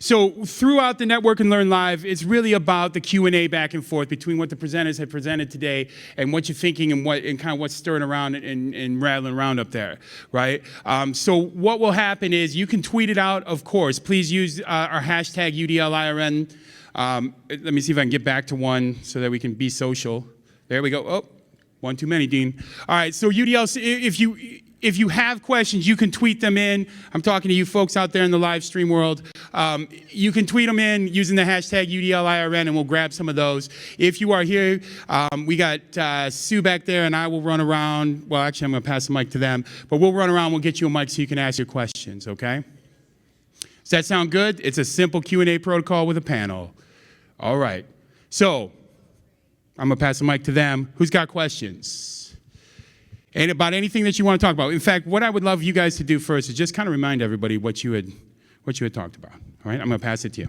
So throughout the Network and Learn Live, it's really about the Q&A back and forth between what the presenters have presented today and what you're thinking and kind of what's stirring around and rattling around up there, right? So what will happen is you can tweet it out, of course. Please use our hashtag UDLIRN. Let me see if I can get back to one so that we can be social. There we go. Oh, one too many, Dean. All right, so UDL, if you have questions, you can tweet them in. I'm talking to you folks out there in the live stream world. You can tweet them in using the hashtag UDLIRN, and we'll grab some of those. If you are here, we got Sue back there, and I will run around. Well, actually, I'm going to pass the mic to them. But we'll run around. We'll get you a mic so you can ask your questions, okay? Does that sound good? It's a simple Q&A protocol with a panel. All right. So I'm going to pass the mic to them. Who's got questions? And about anything that you want to talk about. In fact, what I would love you guys to do first is just kind of remind everybody what you had talked about. All right, I'm going to pass it to you.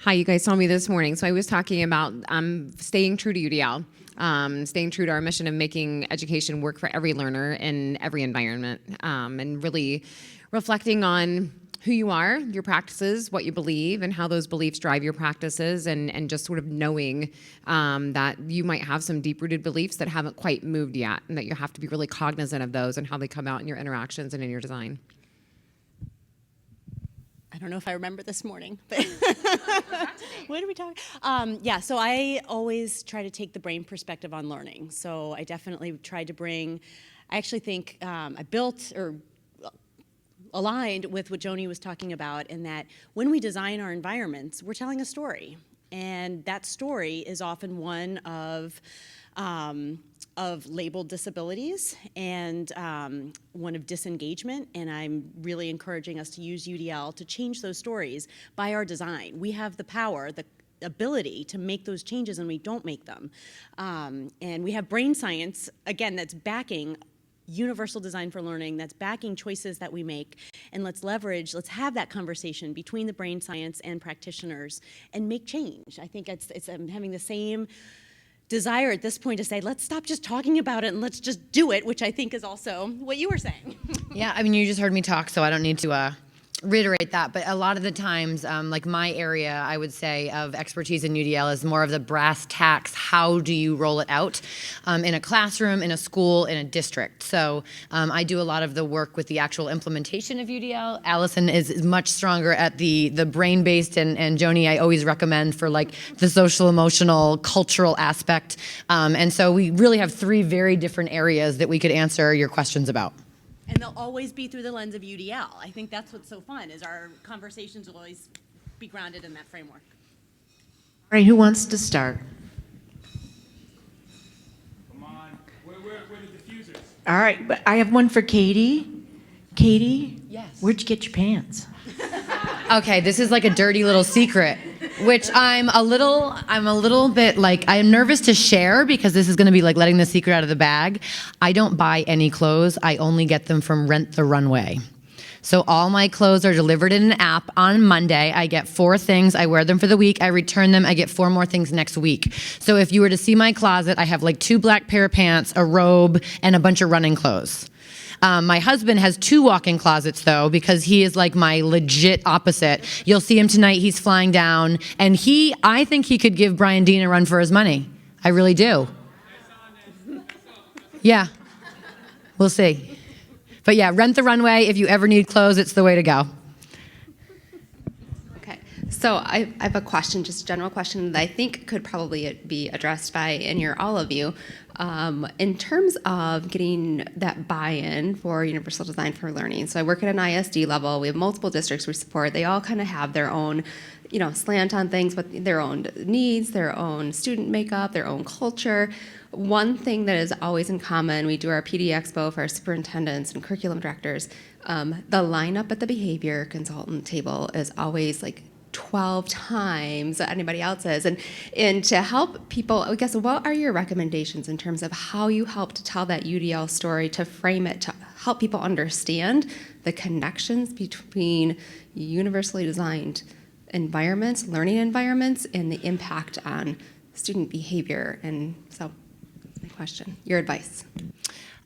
Hi, you guys saw me this morning. So I was talking about staying true to UDL, staying true to our mission of making education work for every learner in every environment, and really reflecting on who you are, your practices, what you believe, and how those beliefs drive your practices, and just sort of knowing that you might have some deep-rooted beliefs that haven't quite moved yet, and that you have to be really cognizant of those and how they come out in your interactions and in your design. I don't know if I remember this morning, but what are we talking? Yeah, so I always try to take the brain perspective on learning. So I definitely tried to bring, I actually think I built or aligned with what Joni was talking about, in that when we design our environments, we're telling a story. And that story is often one of labeled disabilities and one of disengagement. And I'm really encouraging us to use UDL to change those stories by our design. We have the power, the ability to make those changes, and we don't make them. And we have brain science, again, that's backing universal design for learning, that's backing choices that we make, and let's have that conversation between the brain science and practitioners and make change. I think I'm having the same desire at this point to say, let's stop just talking about it and let's just do it, which I think is also what you were saying. Yeah, I mean, you just heard me talk, so I don't need to reiterate that, but a lot of the times, like my area, I would say, of expertise in UDL is more of the brass tacks. How do you roll it out in a classroom, in a school, in a district? So I do a lot of the work with the actual implementation of UDL. Allison is much stronger at the brain-based, and Joni I always recommend for like the social, emotional, cultural aspect. And so we really have three very different areas that we could answer your questions about. And they'll always be through the lens of UDL. I think that's what's so fun, is our conversations will always be grounded in that framework. All right, who wants to start? Come on. Where are the diffusers? All right, but I have one for Katie. Katie? Yes. Where'd you get your pants? Okay, this is like a dirty little secret, which I'm a little bit like, I'm nervous to share because this is going to be like letting the secret out of the bag. I don't buy any clothes. I only get them from Rent the Runway. So all my clothes are delivered in an app on Monday. I get 4 things. I wear them for the week. I return them. I get 4 more things next week. So if you were to see my closet, I have like 2 black pair of pants, a robe, and a bunch of running clothes. My husband has 2 walk-in closets, though, because he is like my legit opposite. You'll see him tonight. He's flying down. And I think he could give Brian Dean a run for his money. I really do. Yeah. We'll see. But yeah, Rent the Runway. If you ever need clothes, it's the way to go. Okay. So I have a question, just a general question that I think could probably be addressed by any or all of you. In terms of getting that buy-in for universal design for learning. So I work at an ISD level. We have multiple districts we support. They all kind of have their own, slant on things, but their own needs, their own student makeup, their own culture. One thing that is always in common, we do our PD Expo for our superintendents and curriculum directors. The lineup at the behavior consultant table is always like 12 times anybody else's. And to help people, I guess, what are your recommendations in terms of how you help to tell that UDL story, to frame it, to help people understand the connections between universally designed environments, learning environments, and the impact on student behavior? And so that's my question. Your advice.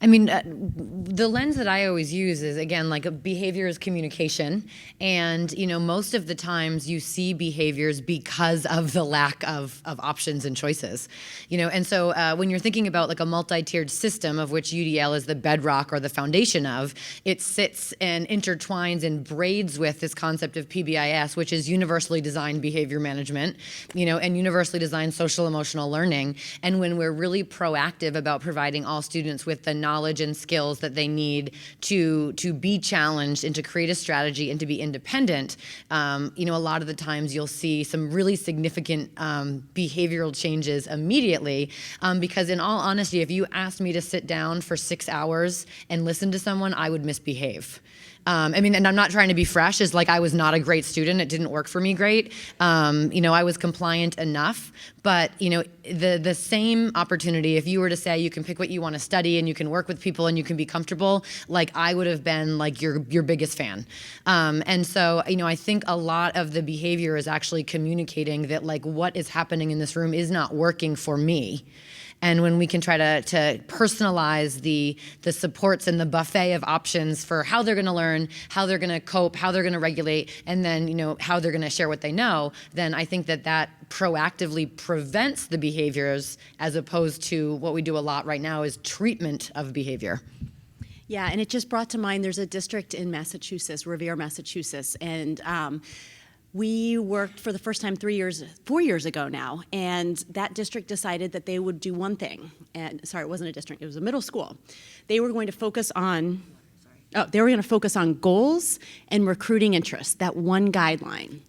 I mean, the lens that I always use is, again, like, a behavior is communication. And, most of the times you see behaviors because of the lack of options and choices. And so when you're thinking about like a multi-tiered system, of which UDL is the bedrock or the foundation of, it sits and intertwines and braids with this concept of PBIS, which is universally designed behavior management, and universally designed social emotional learning. And when we're really proactive about providing all students with the knowledge and skills that they need to be challenged and to create a strategy and to be independent, a lot of the times you'll see some really significant behavioral changes immediately, because in all honesty, if you asked me to sit down for 6 hours and listen to someone, I would misbehave. And I'm not trying to be fresh, it's like I was not a great student. It didn't work for me great. I was compliant enough, but the same opportunity, if you were to say you can pick what you want to study and you can work with people and you can be comfortable, like I would have been like your biggest fan. And so, I think a lot of the behavior is actually communicating that like what is happening in this room is not working for me. And when we can try to personalize the supports and the buffet of options for how they're going to learn, how they're going to cope, how they're going to regulate, and then how they're going to share what they know, then I think that proactively prevents the behaviors, as opposed to what we do a lot right now is treatment of behavior. Yeah, and it just brought to mind, there's a district in Massachusetts, Revere, Massachusetts, and we worked for the first time 4 years ago now, and that district decided that they would do one thing. And sorry, it wasn't a district, it was a middle school. They were going to focus on goals and recruiting interest, that one guideline.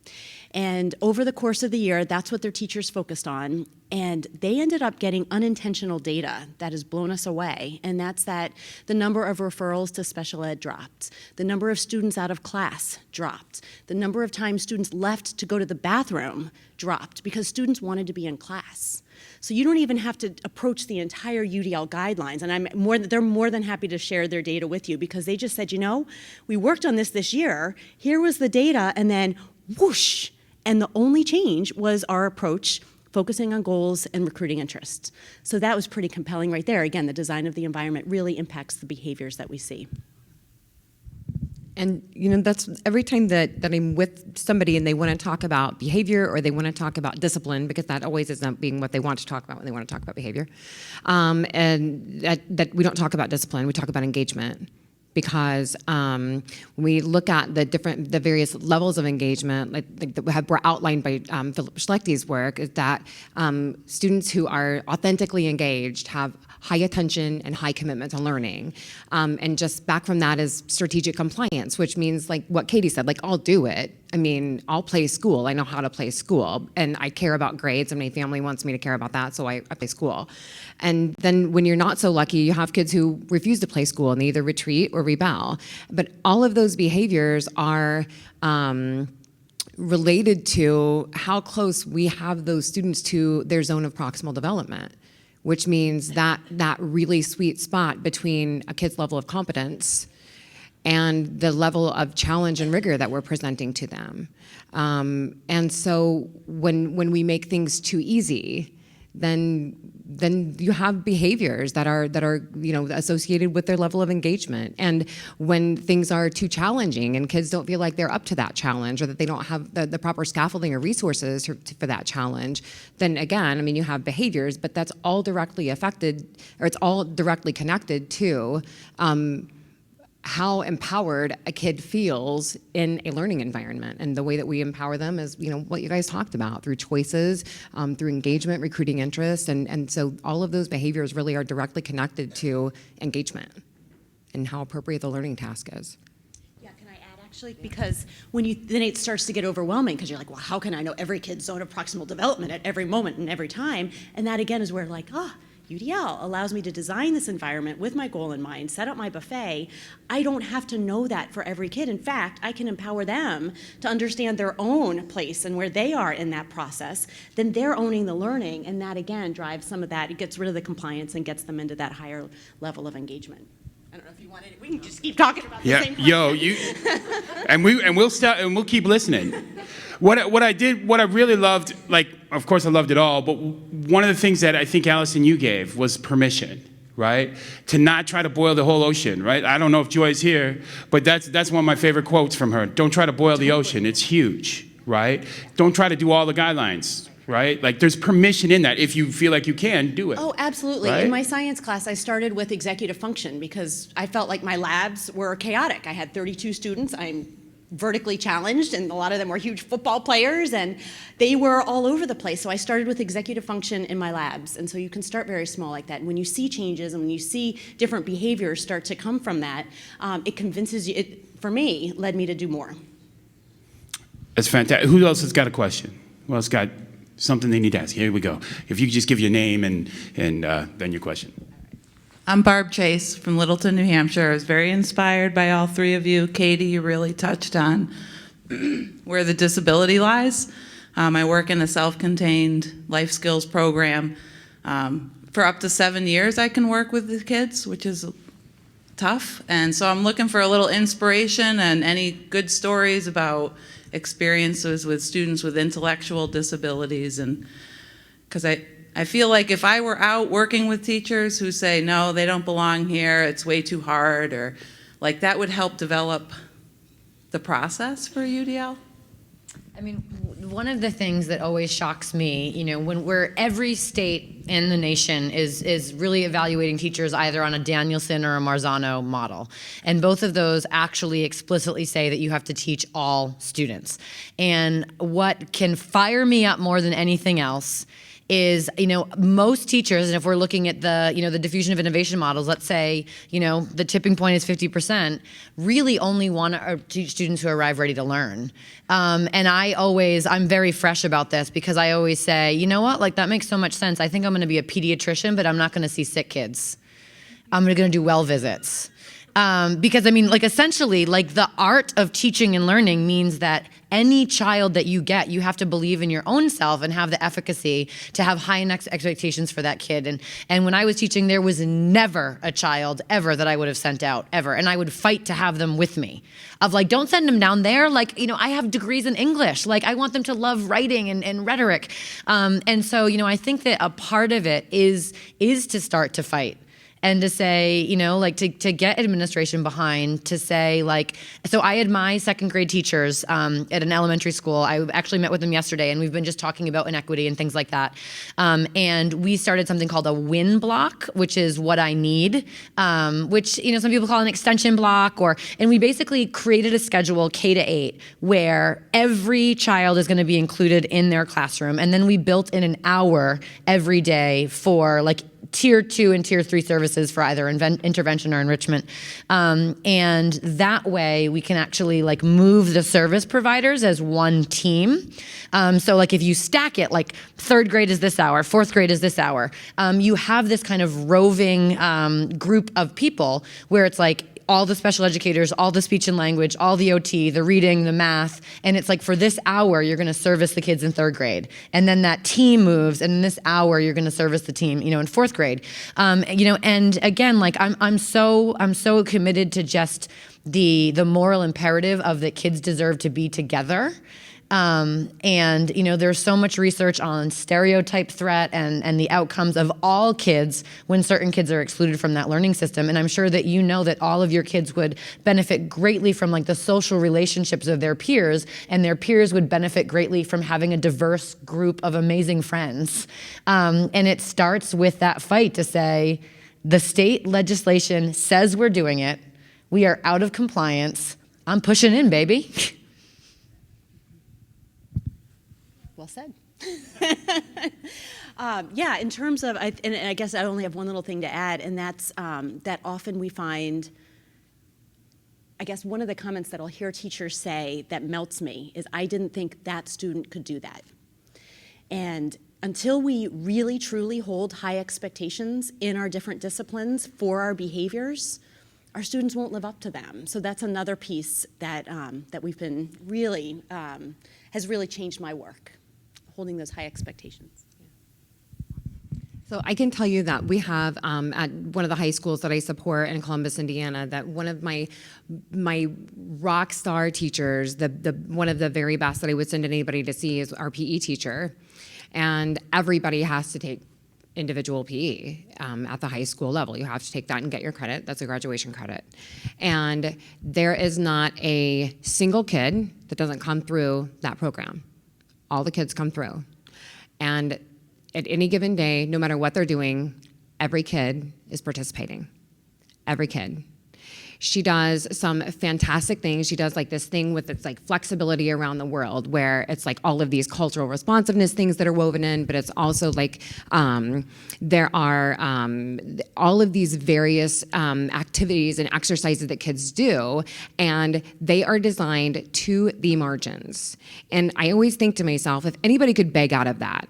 And over the course of the year, that's what their teachers focused on. And they ended up getting unintentional data that has blown us away. And that's that the number of referrals to special ed dropped. The number of students out of class dropped. The number of times students left to go to the bathroom dropped because students wanted to be in class. So you don't even have to approach the entire UDL guidelines. And they're more than happy to share their data with you, because they just said, we worked on this year. Here was the data, and then whoosh. And the only change was our approach, focusing on goals and recruiting interest. So that was pretty compelling right there. Again, the design of the environment really impacts the behaviors that we see. And that's every time that I'm with somebody and they want to talk about behavior or they want to talk about discipline, because that always ends up being what they want to talk about when they want to talk about behavior. And that we don't talk about discipline, we talk about engagement. Because when we look at the various levels of engagement, that were outlined by Philip Schlechty's work, is that students who are authentically engaged have high attention and high commitment to learning. And just back from that is strategic compliance, which means like what Katie said, like I'll do it. I'll play school. I know how to play school, and I care about grades, and my family wants me to care about that, so I play school. And then when you're not so lucky, you have kids who refuse to play school, and they either retreat or rebel. But all of those behaviors are related to how close we have those students to their zone of proximal development, which means that really sweet spot between a kid's level of competence and the level of challenge and rigor that we're presenting to them. And so when we make things too easy, then you have behaviors that are associated with their level of engagement. And when things are too challenging and kids don't feel like they're up to that challenge, or that they don't have the proper scaffolding or resources for that challenge, then again, you have behaviors, but that's all directly affected, or it's all directly connected to how empowered a kid feels in a learning environment. And the way that we empower them is, what you guys talked about, through choices, through engagement, recruiting interest. And so all of those behaviors really are directly connected to engagement and how appropriate the learning task is. Yeah, can I add actually? Because then it starts to get overwhelming, because you're like, well, how can I know every kid's zone of proximal development at every moment and every time? And that again is where UDL allows me to design this environment with my goal in mind, set up my buffet. I don't have to know that for every kid. In fact, I can empower them to understand their own place and where they are in that process. Then they're owning the learning, and that again drives some of that. It gets rid of the compliance and gets them into that higher level of engagement. I don't know if you wanted it. We can just keep talking about the same and we'll keep listening. What I really loved, of course I loved it all, but one of the things that I think, Allison, you gave was permission, right? To not try to boil the whole ocean, right? I don't know if Joy's here, but that's one of my favorite quotes from her. Don't try to boil the ocean. It's huge, right? Don't try to do all the guidelines, right? Like there's permission in that. If you feel like you can, do it. Oh, absolutely. Right? In my science class, I started with executive function because I felt like my labs were chaotic. I had 32 students. I'm vertically challenged, and a lot of them were huge football players, and they were all over the place. So I started with executive function in my labs. And so you can start very small like that. And when you see changes and when you see different behaviors start to come from that, it convinces you, it, for me, led me to do more. That's fantastic. Who else has got a question? Who else got something they need to ask? Here we go. If you could just give your name and then your question. I'm Barb Chase from Littleton, New Hampshire. I was very inspired by all three of you. Katie, you really touched on where the disability lies. I work in a self-contained life skills program. For up to 7 years, I can work with the kids, which is tough. And so I'm looking for a little inspiration and any good stories about experiences with students with intellectual disabilities. And because I feel like if I were out working with teachers who say, no, they don't belong here, it's way too hard, or like that would help develop the process for UDL. I mean, one of the things that always shocks me, you know, when every state in the nation is really evaluating teachers either on a Danielson or a Marzano model. And both of those actually explicitly say that you have to teach all students. And what can fire me up more than anything else is, you know, most teachers, and if we're looking at the, you know, the diffusion of innovation models, let's say, you know, the tipping point is 50%, really only want to teach students who arrive ready to learn. And I'm very fresh about this because I always say, you know what, like that makes so much sense. I think I'm going to be a pediatrician, but I'm not going to see sick kids. I'm going to do well visits. Because I mean, like essentially, like the art of teaching and learning means that any child that you get, you have to believe in your own self and have the efficacy to have high expectations for that kid. And when I was teaching, there was never a child ever that I would have sent out, ever. And I would fight to have them with me. Of like, don't send them down there. Like, you know, I have degrees in English. Like, I want them to love writing and rhetoric. And so, you know, I think that a part of it is to start to fight. And to say, you know, like to get administration behind, to say like, so I had my second grade teachers at an elementary school. I actually met with them yesterday and we've been just talking about inequity and things like that. And we started something called a win block, which is what I need, which, you know, some people call an extension block and we basically created a schedule K-8 where every child is going to be included in their classroom. And then we built in an hour every day for like Tier 2 and Tier 3 services for either intervention or enrichment. And that way we can actually like move the service providers as one team. So like if you stack it, like third grade is this hour, fourth grade is this hour, you have this kind of roving group of people where it's like, all the special educators, all the speech and language, all the OT, the reading, the math, and it's like for this hour, you're gonna service the kids in third grade. And then that team moves, and in this hour, you're gonna service the team, you know, in fourth grade. You know, and again, like I'm so committed to just the moral imperative of that kids deserve to be together. And, you know, there's so much research on stereotype threat and the outcomes of all kids when certain kids are excluded from that learning system. And I'm sure that you know that all of your kids would benefit greatly from like the social relationships of their peers, and their peers would benefit greatly from having a diverse group of amazing friends. And it starts with that fight to say, the state legislation says we're doing it. We are out of compliance. I'm pushing in, baby. Well said. Yeah, in terms of, and I guess I only have one little thing to add, and that's that often we find, I guess one of the comments that I'll hear teachers say that melts me is, I didn't think that student could do that. And until we really truly hold high expectations in our different disciplines for our behaviors, our students won't live up to them. So that's another piece that, that we've been really, has really changed my work, holding those high expectations. So I can tell you that we have at one of the high schools that I support in Columbus, Indiana, that one of my rock star teachers, one of the very best that I would send anybody to see is our PE teacher. And everybody has to take individual PE at the high school level. You have to take that and get your credit. That's a graduation credit. And there is not a single kid that doesn't come through that program. All the kids come through. And at any given day, no matter what they're doing, every kid is participating. Every kid. She does some fantastic things. She does like this thing with its like flexibility around the world, where it's like all of these cultural responsiveness things that are woven in, but it's also like there are all of these various activities and exercises that kids do, and they are designed to the margins. And I always think to myself, if anybody could beg out of that,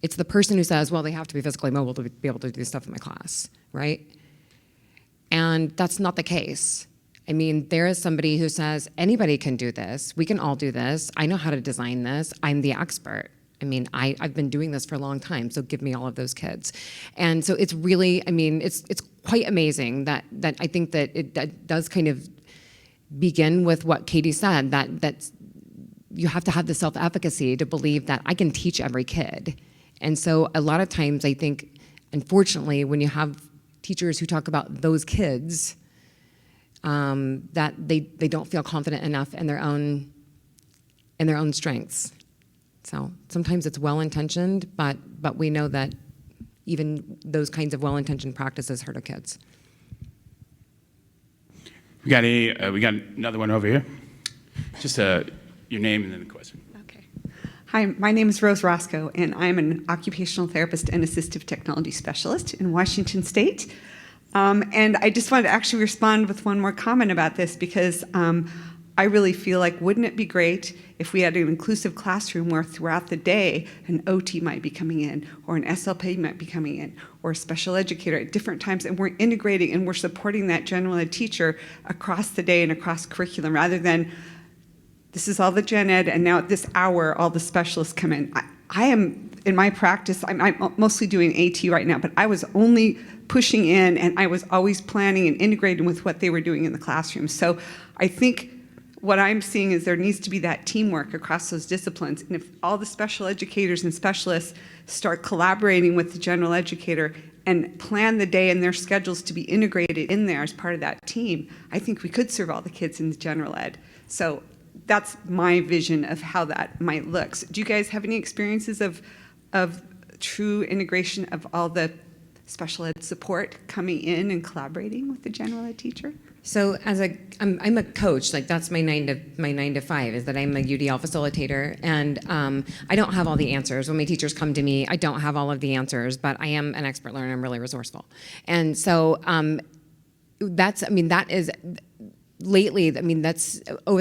it's the person who says, well, they have to be physically mobile to be able to do stuff in my class, right? And that's not the case. I mean, there is somebody who says, anybody can do this. We can all do this. I know how to design this. I'm the expert. I mean, I've been doing this for a long time, so give me all of those kids. And so it's really, I mean, it's quite amazing that I think that does kind of begin with what Katie said, that you have to have the self-efficacy to believe that I can teach every kid. And so a lot of times I think, unfortunately, when you have teachers who talk about those kids, that they don't feel confident enough in their own strengths. So sometimes it's well-intentioned, but we know that even those kinds of well-intentioned practices hurt our kids. We got another one over here. Just your name and then the question. Okay. Hi, my name is Rose Roscoe, and I'm an occupational therapist and assistive technology specialist in Washington State. And I just wanted to actually respond with one more comment about this, because I really feel like, wouldn't it be great if we had an inclusive classroom where throughout the day an OT might be coming in, or an SLP might be coming in, or a special educator at different times, and we're integrating and we're supporting that general ed teacher across the day and across curriculum, rather than this is all the gen ed, and now at this hour all the specialists come in. I am, in my practice, I'm mostly doing AT right now, but I was only pushing in, and I was always planning and integrating with what they were doing in the classroom. So I think what I'm seeing is there needs to be that teamwork across those disciplines. And if all the special educators and specialists start collaborating with the general educator and plan the day and their schedules to be integrated in there as part of that team, I think we could serve all the kids in the general ed. So that's my vision of how that might look. So do you guys have any experiences of true integration of all the special ed support coming in and collaborating with the general ed teacher? So I'm a coach, like that's my 9 to 5, is that I'm a UDL facilitator, and I don't have all the answers. When my teachers come to me, I don't have all of the answers, but I am an expert learner. I'm really resourceful. And so that's over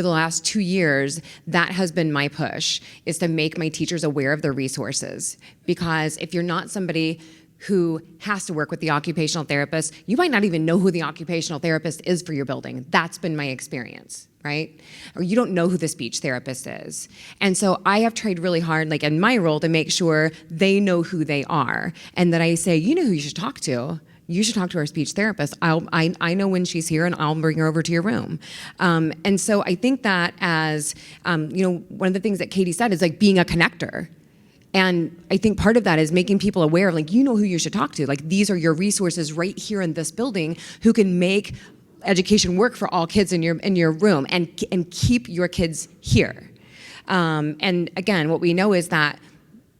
the last 2 years, that has been my push, is to make my teachers aware of their resources. Because if you're not somebody who has to work with the occupational therapist, you might not even know who the occupational therapist is for your building. That's been my experience, right? Or you don't know who the speech therapist is. And so I have tried really hard, like in my role, to make sure they know who they are, and that I say, you know who you should talk to. You should talk to our speech therapist. I know when she's here, and I'll bring her over to your room. And so I think that as, one of the things that Katie said is like being a connector. And I think part of that is making people aware of, like, you know who you should talk to. Like, these are your resources right here in this building who can make education work for all kids in your room and keep your kids here. And again, what we know is that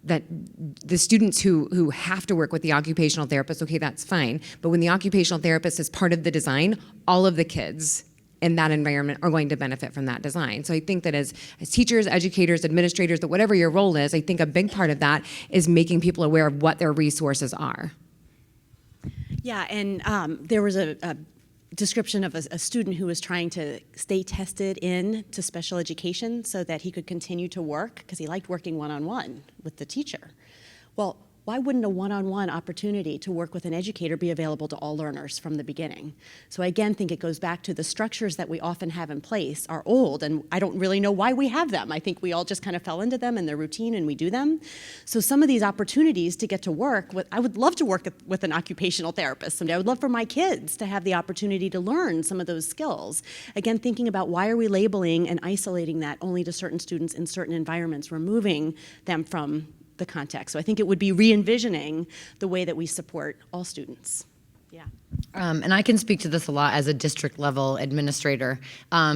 the students who have to work with the occupational therapist, okay, that's fine. But when the occupational therapist is part of the design, all of the kids in that environment are going to benefit from that design. So I think that as teachers, educators, administrators, that whatever your role is, I think a big part of that is making people aware of what their resources are. Yeah, and there was a description of a student who was trying to stay tested in to special education so that he could continue to work, because he liked working one-on-one with the teacher. Well, why wouldn't a one-on-one opportunity to work with an educator be available to all learners from the beginning? So I again think it goes back to the structures that we often have in place are old, and I don't really know why we have them. I think we all just kind of fell into them and their routine, and we do them. So some of these opportunities to get to work with, I would love to work with an occupational therapist someday. I would love for my kids to have the opportunity to learn some of those skills. Again, thinking about why are we labeling and isolating that only to certain students in certain environments, removing them from the context. So I think it would be re-envisioning the way that we support all students. Yeah. And I can speak to this a lot as a district level administrator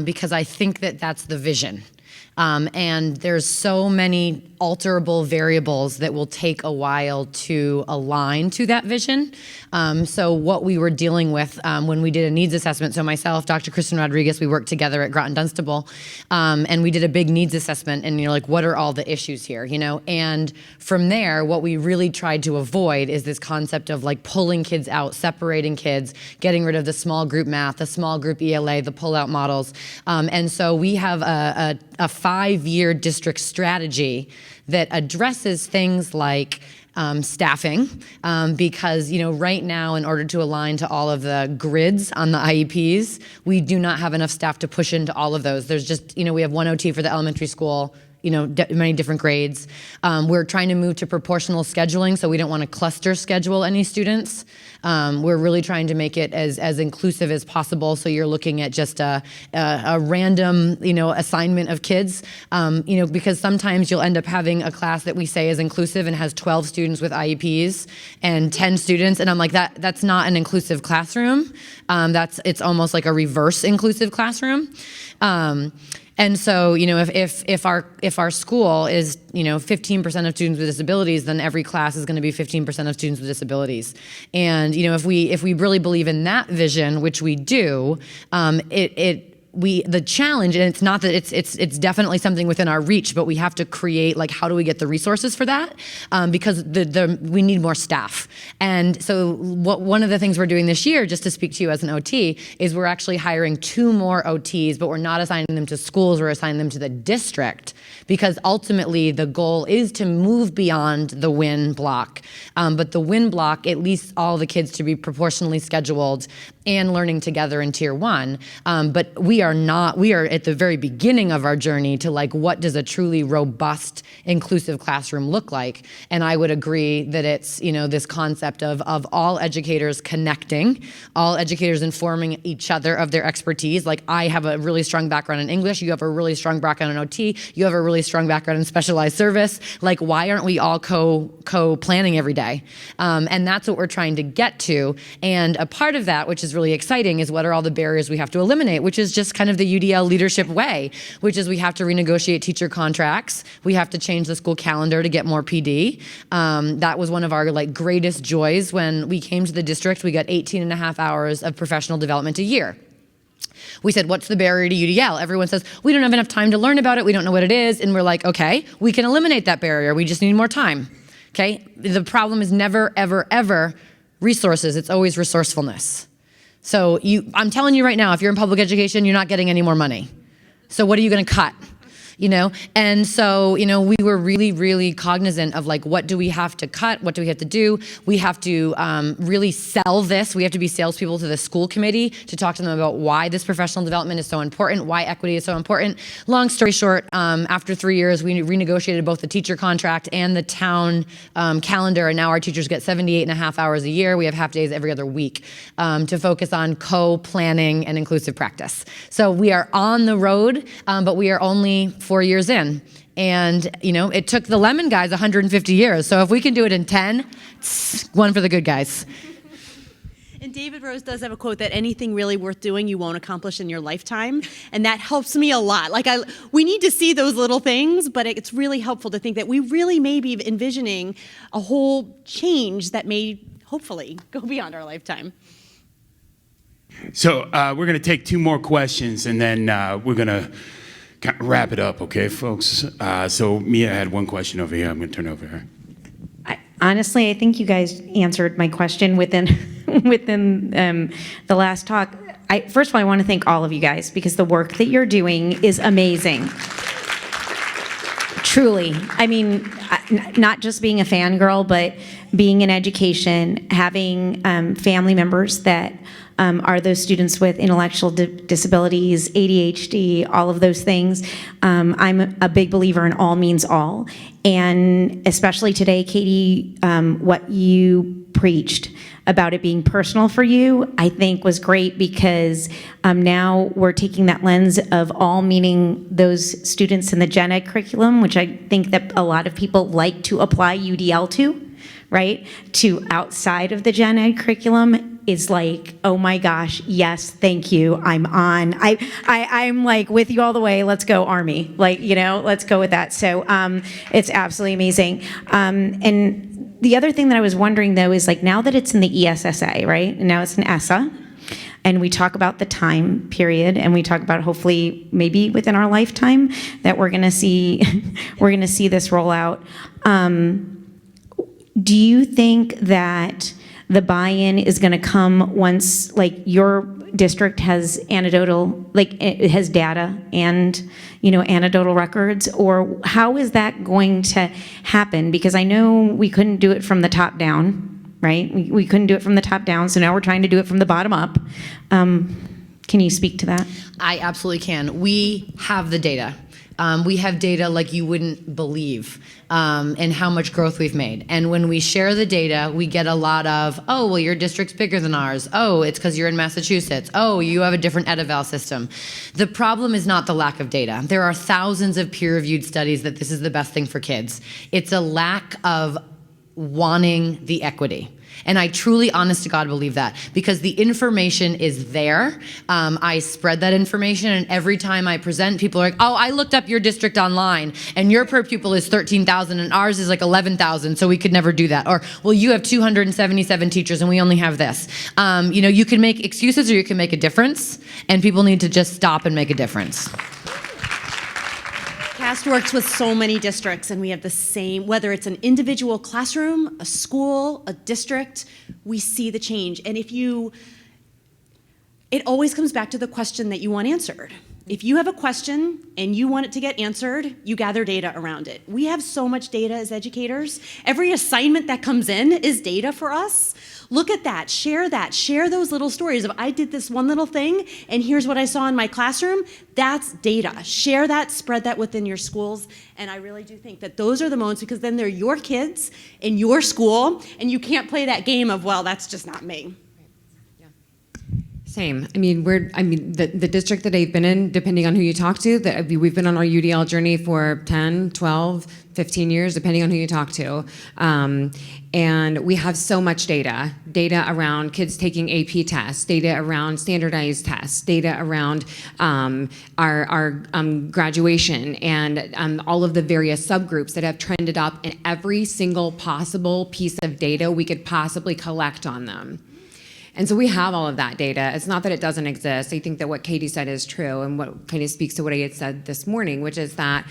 because I think that that's the vision. And there's so many alterable variables that will take a while to align to that vision. So what we were dealing with when we did a needs assessment, so myself, Dr. Kristen Rodriguez, we worked together at Groton Dunstable, and we did a big needs assessment, and you're like, what are all the issues here, you know? And from there, what we really tried to avoid is this concept of like pulling kids out, separating kids, getting rid of the small group math, the small group ELA, the pull-out models. And so we have a 5-year district strategy that addresses things like staffing, because right now, in order to align to all of the grids on the IEPs, we do not have enough staff to push into all of those. There's just, we have 1 OT for the elementary school, many different grades. We're trying to move to proportional scheduling, so we don't want to cluster schedule any students. We're really trying to make it as inclusive as possible, so you're looking at just a random, assignment of kids, because sometimes you'll end up having a class that we say is inclusive and has 12 students with IEPs and 10 students, and I'm like, that's not an inclusive classroom. It's almost like a reverse inclusive classroom. And so, if our school is, 15% of students with disabilities, then every class is going to be 15% of students with disabilities. And, if we really believe in that vision, which we do, the challenge, and it's not that it's definitely something within our reach, but we have to create, like, how do we get the resources for that? Because we need more staff. And so one of the things we're doing this year, just to speak to you as an OT, is we're actually hiring 2 more OTs, but we're not assigning them to schools, we're assigning them to the district, because ultimately the goal is to move beyond the WIN block. But the WIN block, at least all the kids to be proportionally scheduled and learning together in Tier 1. But we are at the very beginning of our journey to, like, what does a truly robust, inclusive classroom look like? And I would agree that it's, this concept of all educators connecting, all educators informing each other of their expertise. Like, I have a really strong background in English, you have a really strong background in OT, you have a really strong background in specialized service. Like, why aren't we all co-planning every day? And that's what we're trying to get to. And a part of that, which is really exciting, is what are all the barriers we have to eliminate, which is just kind of the UDL leadership way, which is we have to renegotiate teacher contracts, we have to change the school calendar to get more PD. That was one of our greatest joys when we came to the district. We got 18 and a half hours of professional development a year. We said, what's the barrier to UDL? Everyone says, we don't have enough time to learn about it, we don't know what it is, and we're like, okay, we can eliminate that barrier, we just need more time. Okay? The problem is never, ever, ever resources, it's always resourcefulness. So I'm telling you right now, if you're in public education, you're not getting any more money. So what are you going to cut? And so, we were really, really cognizant of, like, what do we have to cut? What do we have to do? We have to really sell this. We have to be salespeople to the school committee to talk to them about why this professional development is so important, why equity is so important. Long story short, after 3 years, we renegotiated both the teacher contract and the town calendar, and now our teachers get 78 and a half hours a year. We have half days every other week to focus on co-planning and inclusive practice. So we are on the road, but we are only 4 years in. And, it took the Lemon guys 150 years. So if we can do it in 10, it's one for the good guys. And David Rose does have a quote that anything really worth doing you won't accomplish in your lifetime. And that helps me a lot. We need to see those little things, but it's really helpful to think that we really may be envisioning a whole change that may hopefully go beyond our lifetime. So we're going to take 2 more questions, and then we're going to wrap it up, okay, folks? So Mia had one question over here. I'm going to turn it over to her. Honestly, I think you guys answered my question within the last talk. First of all, I want to thank all of you guys because the work that you're doing is amazing. Truly. I mean, not just being a fangirl, but being in education, having family members that are those students with intellectual disabilities, ADHD, all of those things. I'm a big believer in all means all. And especially today, Katie, what you preached about it being personal for you, I think was great, because now we're taking that lens of all, meaning those students in the gen ed curriculum, which I think that a lot of people like to apply UDL to, right? To outside of the gen ed curriculum is like, oh my gosh, yes, thank you, I'm on. I'm like with you all the way, let's go Army. Like, let's go with that. So it's absolutely amazing. And the other thing that I was wondering though is, like, now that it's in the ESSA, right? And now it's in ESSA, and we talk about the time period, and we talk about hopefully maybe within our lifetime that we're gonna see this roll out. Do you think that the buy-in is going to come once, like, your district has anecdotal, like, it has data and, anecdotal records, or how is that going to happen? Because I know we couldn't do it from the top down, right? We couldn't do it from the top down, so now we're trying to do it from the bottom up. Can you speak to that? I absolutely can. We have the data. We have data like you wouldn't believe, and how much growth we've made. And when we share the data, we get a lot of, oh, well, your district's bigger than ours. Oh, it's because you're in Massachusetts. Oh, you have a different ed-eval system. The problem is not the lack of data. There are thousands of peer-reviewed studies that this is the best thing for kids. It's a lack of wanting the equity. And I truly, honest to God, believe that, because the information is there. I spread that information, and every time I present, people are like, oh, I looked up your district online, and your per pupil is 13,000, and ours is like 11,000, so we could never do that. Or, well, you have 277 teachers, and we only have this. You can make excuses, or you can make a difference, and people need to just stop and make a difference. CAST works with so many districts, and we have the same, whether it's an individual classroom, a school, a district, we see the change. And it always comes back to the question that you want answered. If you have a question and you want it to get answered, you gather data around it. We have so much data as educators. Every assignment that comes in is data for us. Look at that, share those little stories of, I did this one little thing and here's what I saw in my classroom. That's data. Share that, spread that within your schools. And I really do think that those are the moments, because then they're your kids in your school, and you can't play that game of, well, that's just not me. Same. The district that I've been in, depending on who you talk to, we've been on our UDL journey for 10, 12, 15 years, depending on who you talk to. And we have so much data around kids taking AP tests, data around standardized tests, data around our graduation, and all of the various subgroups that have trended up, in every single possible piece of data we could possibly collect on them. And so we have all of that data. It's not that it doesn't exist. I think that what Katie said is true, and what kind of speaks to what I had said this morning, which is that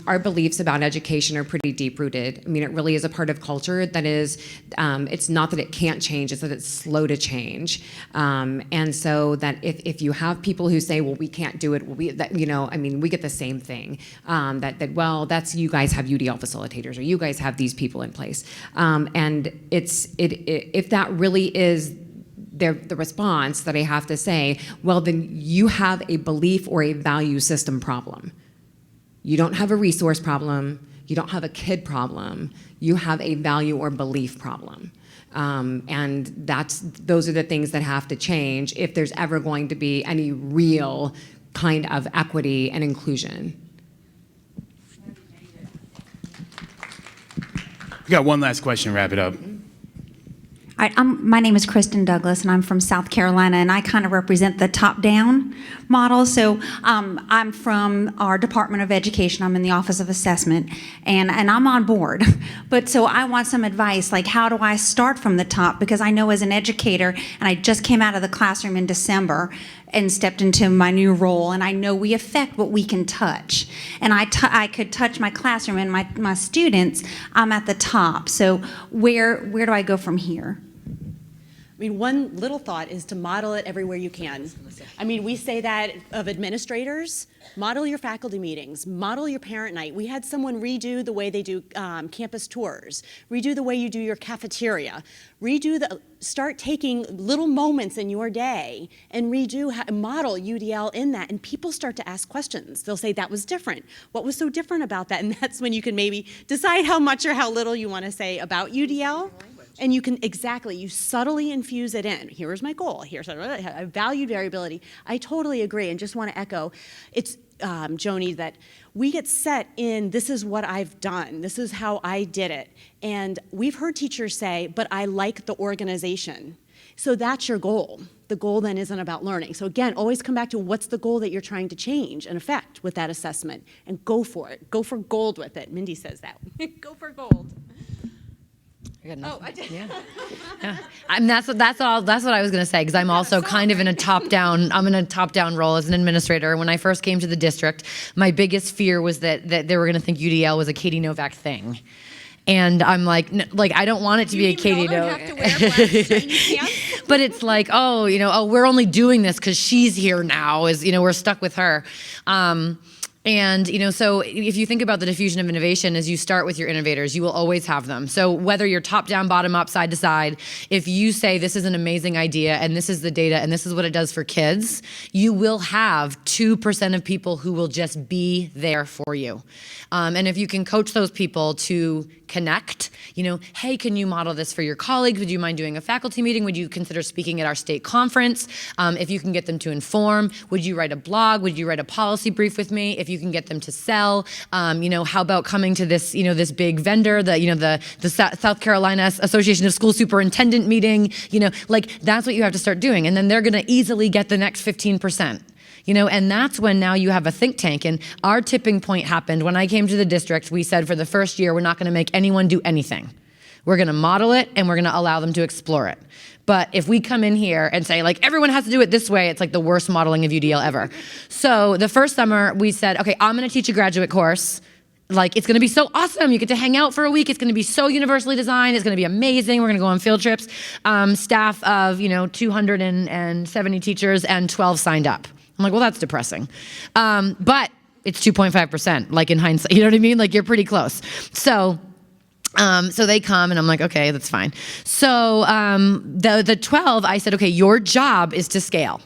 our beliefs about education are pretty deep-rooted. I mean, it really is a part of culture that is, it's not that it can't change, it's that it's slow to change. And so that if you have people who say, well, we can't do it, we get the same thing. Well, that's, you guys have UDL facilitators, or you guys have these people in place. And if that really is the response, that I have to say, well, then you have a belief or a value system problem. You don't have a resource problem. You don't have a kid problem. You have a value or belief problem. And those are the things that have to change if there's ever going to be any real kind of equity and inclusion. We got one last question, wrap it up. All right, my name is Kristen Douglas, and I'm from South Carolina, and I kind of represent the top-down model. So I'm from our Department of Education. I'm in the Office of Assessment, and I'm on board. But so I want some advice, like, how do I start from the top? Because I know as an educator, and I just came out of the classroom in December and stepped into my new role, and I know we affect what we can touch. And I could touch my classroom and my students. I'm at the top. So where do I go from here? I mean, one little thought is to model it everywhere you can. I mean, we say that of administrators, model your faculty meetings, model your parent night. We had someone redo the way they do campus tours, redo the way you do your cafeteria, start taking little moments in your day and model UDL in that, and people start to ask questions. They'll say, that was different. What was so different about that? And that's when you can maybe decide how much or how little you want to say about UDL. And you can, you subtly infuse it in. Here's my goal. I value variability. I totally agree, and just want to echo, it's, Joni, that we get set in, this is what I've done. This is how I did it. And we've heard teachers say, but I like the organization. So that's your goal. The goal then isn't about learning. So again, always come back to what's the goal that you're trying to change and affect with that assessment, and go for it. Go for gold with it. Mindy says that. Go for gold. Oh, I did. Yeah. I mean, that's what I was going to say, because I'm also kind of in a top-down role as an administrator. When I first came to the district, my biggest fear was that they were going to think UDL was a Katie Novak thing. And I'm like, I don't want it to be a Katie Novak. But it's like, we're only doing this because she's here now, we're stuck with her. And, so if you think about the diffusion of innovation, as you start with your innovators, you will always have them. So whether you're top down, bottom up, side to side, if you say this is an amazing idea and this is the data and this is what it does for kids, you will have 2% of people who will just be there for you. And if you can coach those people to connect, hey, can you model this for your colleagues? Would you mind doing a faculty meeting? Would you consider speaking at our state conference? If you can get them to inform, would you write a blog? Would you write a policy brief with me? If you can get them to sell, how about coming to this, this big vendor, the South Carolina Association of School Superintendent meeting, that's what you have to start doing. And then they're going to easily get the next 15%. And that's when now you have a think tank. And our tipping point happened when I came to the district. We said for the first year, we're not going to make anyone do anything. We're going to model it and we're going to allow them to explore it. But if we come in here and say, everyone has to do it this way, it's the worst modeling of UDL ever. So the first summer we said, okay, I'm going to teach a graduate course. It's going to be so awesome. You get to hang out for a week. It's going to be so universally designed. It's going to be amazing. We're going to go on field trips. Staff of, 270 teachers and 12 signed up. I'm like, well, that's depressing. But it's 2.5%, in hindsight. You know what I mean? You're pretty close. So they come and I'm like, okay, that's fine. So the 12, I said, okay, your job is to scale.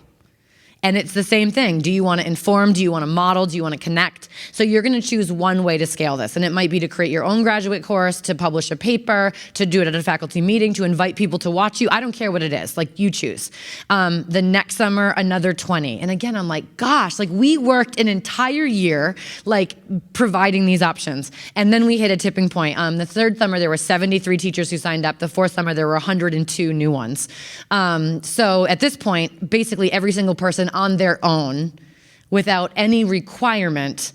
And it's the same thing. Do you want to inform? Do you want to model? Do you want to connect? So you're going to choose one way to scale this. And it might be to create your own graduate course, to publish a paper, to do it at a faculty meeting, to invite people to watch you. I don't care what it is. You choose. The next summer, another 20. And again, I'm like, gosh, we worked an entire year, providing these options. And then we hit a tipping point. The third summer, there were 73 teachers who signed up. The fourth summer, there were 102 new ones. So at this point, basically every single person on their own without any requirement,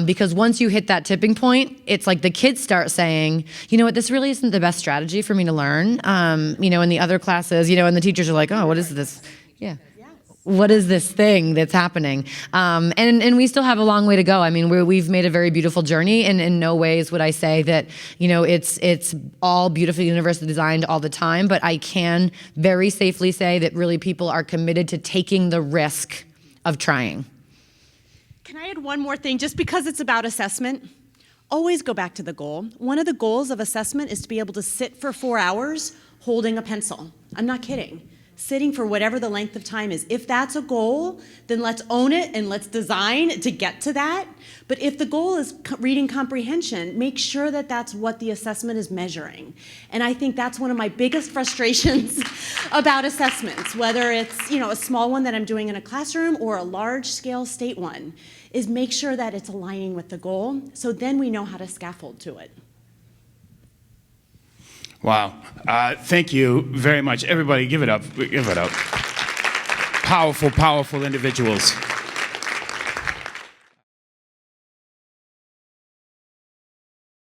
because once you hit that tipping point, it's the kids start saying, you know what, this really isn't the best strategy for me to learn. In the other classes, and the teachers are like, oh, what is this? Yeah. What is this thing that's happening? And we still have a long way to go. I mean, we've made a very beautiful journey, and in no ways would I say that, it's all beautifully universally designed all the time, but I can very safely say that really people are committed to taking the risk of trying. Can I add one more thing? Just because it's about assessment, always go back to the goal. One of the goals of assessment is to be able to sit for 4 hours holding a pencil. I'm not kidding. Sitting for whatever the length of time is. If that's a goal, then let's own it and let's design to get to that. But if the goal is reading comprehension, make sure that that's what the assessment is measuring. And I think that's one of my biggest frustrations about assessments, whether it's a small one that I'm doing in a classroom or a large-scale state one, is make sure that it's aligning with the goal, so then we know how to scaffold to it. Wow. Thank you very much. Everybody, give it up. Give it up. Powerful, powerful individuals.